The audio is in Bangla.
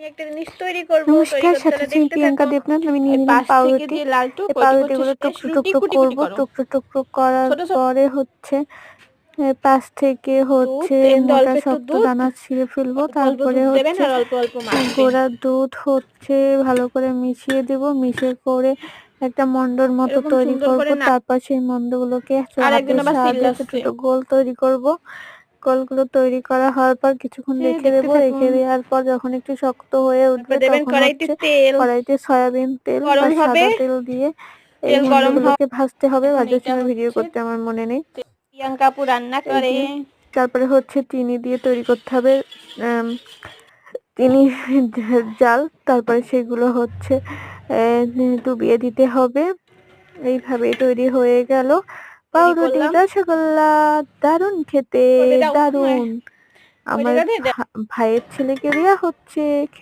একটা জিনিস তৈরি করব। তৈরি নমস্কার, করতে সাথে হলে আছি দেখতে প্রিয়াঙ্কা থাকো। দেবনাথ। আমি নিয়ে এই নিলাম পাশ থেকে পাউরুটি। যে লালটু এই ওইটুকু হচ্ছে পাউরুটিগুলো শেষ। টুকরো রুটি টুকরো কুটি কুটি করব। করো। টুকরো টুকরো করার ছোট ছোট পরে হচ্ছে পাশ থেকে দুধ, হচ্ছে এর মধ্যে মোটা অল্প একটু শক্ত দুধ, দানা ছিঁড়ে ফেলবো। অল্প অল্প তারপরে দুধ দেবেন হচ্ছে আর অল্প অল্প মাখবেন। গোড়া দুধ হচ্ছে ভালো করে মিশিয়ে দেব। মিশিয়ে করে একটা মন্ডর মতো এরকম তৈরি সুন্দর করব। করে না। তারপর সেই মন্ডগুলোকে আর একজন হাতের আবার সাহায্যে ছোট চিল্লাচ্ছে। ছোট গোল তৈরি করব। গোলগুলো তৈরি করা হওয়ার পর কিছুক্ষণ হ্যাঁ, রেখে দেখতে দেবো। রেখে থাকুন। দেওয়ার পর যখন একটু শক্ত হয়ে তারপর উঠবে দেবেন তখন কড়াইতে হচ্ছে তেল। কড়াইতে সয়াবিন তেল বা গরম হবে। সাদা তেল দিয়ে এই তেল গরম হয়। মন্ডগুলোকে ভাজতে হবে। এখন ভাজার এইটা সময় ভিডিও হচ্ছে করতে আমার মনে নেই। প্রিয়াঙ্কা আপু রান্না এই করে। যে তারপরে হচ্ছে চিনি দিয়ে তৈরি করতে হবে চিনি জাল। তারপরে সেগুলো হচ্ছে ডুবিয়ে দিতে হবে। এইভাবেই তৈরি হয়ে গেল তৈরি পাউরুটি করলাম। রসগোল্লা। দারুণ খেতে, করে দাও। দারুণ। করে আমার দাও। ভাইয়ের ছেলেকে দেয়া হচ্ছে।